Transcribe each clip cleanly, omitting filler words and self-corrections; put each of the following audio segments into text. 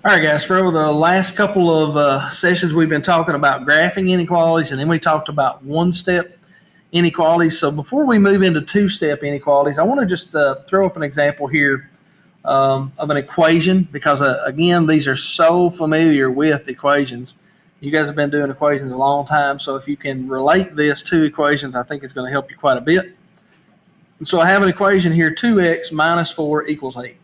All right, guys, for over the last couple of sessions, we've been talking about graphing inequalities, and then we talked about one-step inequalities. So before we move into two-step inequalities, I want to just throw up an example here of an equation because, again, these are so familiar with equations. You guys have been doing equations a long time, so if you can relate this to equations, I think it's going to help you quite a bit. So I have an equation here, 2x minus 4 equals 8.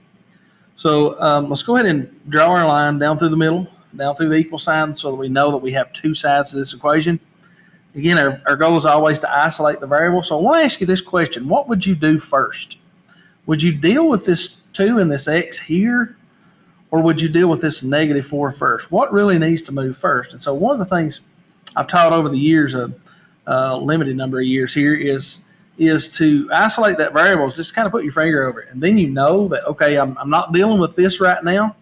So let's go ahead and draw our line down through the middle, down through the equal sign, so that we know that we have two sides to this equation. Again, our goal is always to isolate the variable. So I want to ask you this question. What would you do first? Would you deal with this 2 and this x here, or would you deal with this negative 4 first? What really needs to move first? And so one of the things I've taught over the years, a limited number of years here, is to isolate that variable, just kind of put your finger over it. And then you know that, okay, I'm not dealing with this right now.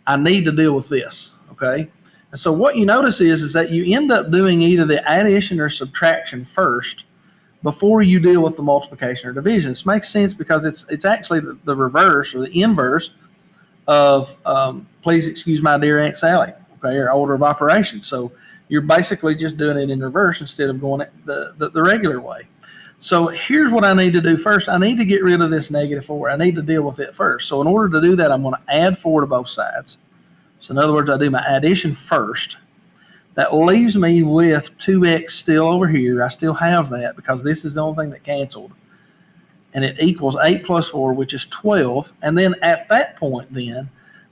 I need to deal with this, okay? And so what you notice is that you end up doing either the addition or subtraction first before you deal with the multiplication or division. This makes sense because it's actually the reverse or the inverse of please excuse my dear Aunt Sally, okay, or order of operations. So you're basically just doing it in reverse instead of going it the regular way. So here's what I need to do first. I need to get rid of this negative 4. I need to deal with it first. So in order to do that, I'm going to add 4 to both sides. So in other words, I do my addition first. That leaves me with 2x still over here. I still have that because this is the only thing that canceled. And it equals 8 plus 4, which is 12. And then at that point, then,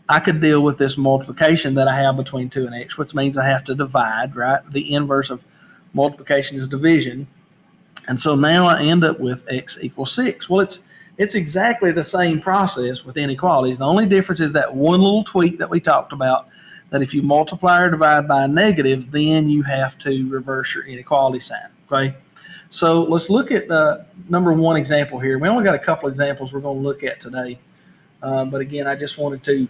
I could deal with this multiplication that I have between 2 and x, which means I have to divide, right? The inverse of multiplication is division. And so now I end up with x equals 6. Well, it's exactly the same process with inequalities. The only difference is that one little tweak that we talked about, that if you multiply or divide by a negative, then you have to reverse your inequality sign, okay? So let's look at the number one example here. We only got a couple examples we're going to look at today. But again, I just wanted to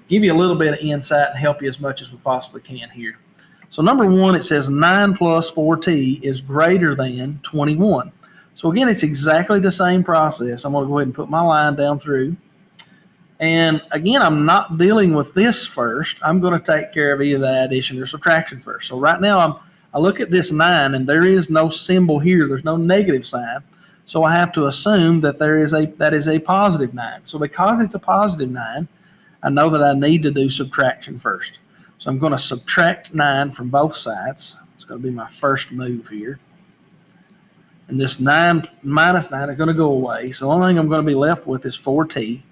give you a little bit of insight and help you as much as we possibly can here. So number one, it says 9 plus 4t is greater than 21. So again, it's exactly the same process. I'm going to go ahead and put my line down through. And again, I'm not dealing with this first. I'm going to take care of either the addition or subtraction first. So right now, I look at this 9, and there is no symbol here. There's no negative sign. So I have to assume that that is a positive 9. So because it's a positive 9, I know that I need to do subtraction first. So I'm going to subtract 9 from both sides. It's going to be my first move here. And this 9 minus 9 is going to go away. So the only thing I'm going to be left with is 4t.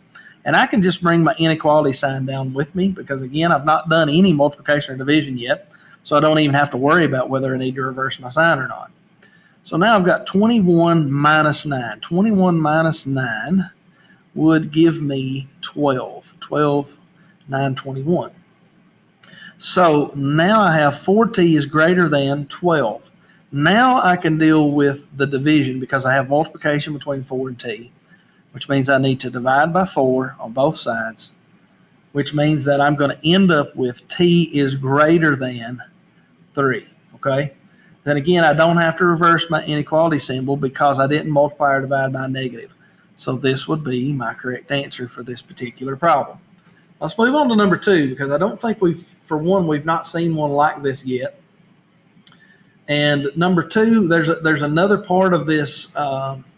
And I can just bring my inequality sign down with me because, again, I've not done any multiplication or division yet. So I don't even have to worry about whether I need to reverse my sign or not. So now I've got 21 minus 9. 21 minus 9 would give me 12. 12, 9, 21. So now I have 4t is greater than 12. Now I can deal with the division because I have multiplication between 4 and t, which means I need to divide by 4 on both sides, which means that I'm going to end up with t is greater than 3, okay? Then again, I don't have to reverse my inequality symbol because I didn't multiply or divide by a negative. So this would be my correct answer for this particular problem. Let's move on to number 2 because I don't think we've not seen one like this yet. And number 2, there's another part of this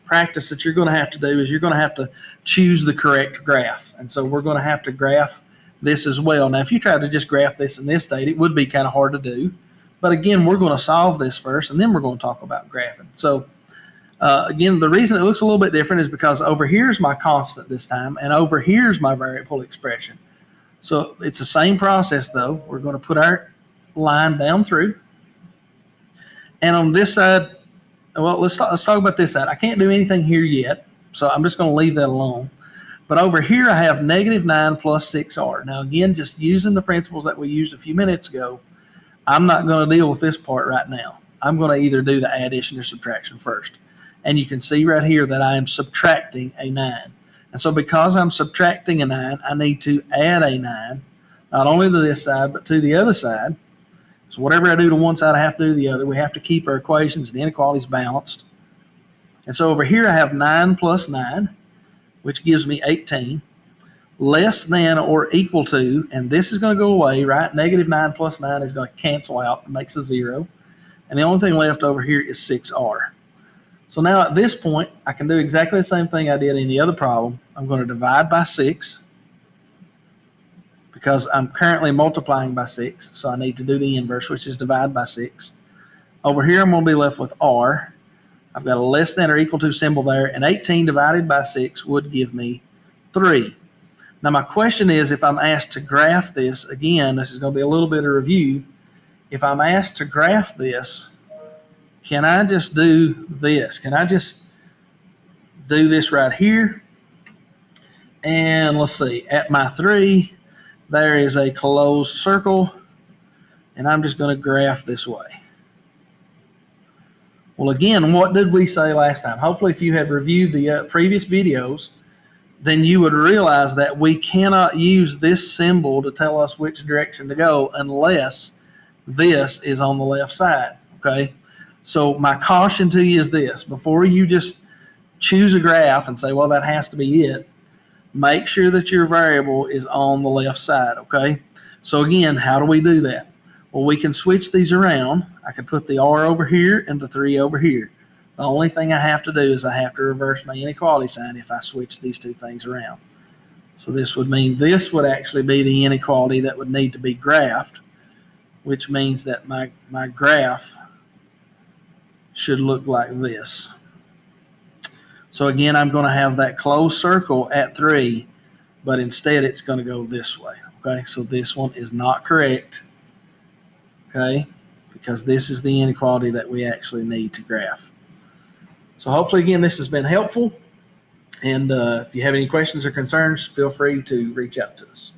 practice that you're going to have to do is you're going to have to choose the correct graph. And so we're going to have to graph this as well. Now, if you try to just graph this in this state, it would be kind of hard to do. But again, we're going to solve this first, and then we're going to talk about graphing. So again, the reason it looks a little bit different is because over here's my constant this time, and over here's my variable expression. So it's the same process, though. We're going to put our line down through. And on this side, well, let's talk about this side. I can't do anything here yet, so I'm just going to leave that alone. But over here, I have negative 9 plus 6r. Now, again, just using the principles that we used a few minutes ago, I'm not going to deal with this part right now. I'm going to either do the addition or subtraction first. And you can see right here that I am subtracting a 9. And so because I'm subtracting a 9, I need to add a 9, not only to this side, but to the other side. So whatever I do to one side, I have to do to the other. We have to keep our equations and inequalities balanced. And so over here, I have 9 plus 9, which gives me 18. less than or equal to, and this is going to go away, right? Negative 9 plus 9 is going to cancel out. It makes a 0. And the only thing left over here is 6r. So now at this point, I can do exactly the same thing I did in the other problem. I'm going to divide by 6 because I'm currently multiplying by 6. So I need to do the inverse, which is divide by 6. Over here, I'm going to be left with r. I've got a less than or equal to symbol there, and 18 divided by 6 would give me 3. Now my question is, if I'm asked to graph this, again, this is going to be a little bit of review. If I'm asked to graph this, can I just do this? Can I just do this right here? And let's see, at my 3, there is a closed circle, and I'm just going to graph this way. Well, again, what did we say last time? Hopefully, if you had reviewed the previous videos, then you would realize that we cannot use this symbol to tell us which direction to go unless this is on the left side, okay? So my caution to you is this. Before you just choose a graph and say, well, that has to be it, make sure that your variable is on the left side, okay? So again, how do we do that? Well, we can switch these around. I can put the r over here and the 3 over here. The only thing I have to do is I have to reverse my inequality sign if I switch these two things around. So this would mean this would actually be the inequality that would need to be graphed, which means that my graph should look like this. So again, I'm going to have that closed circle at 3, but instead it's going to go this way. Okay, so this one is not correct. Okay, because this is the inequality that we actually need to graph. So hopefully, again, this has been helpful. And if you have any questions or concerns, feel free to reach out to us.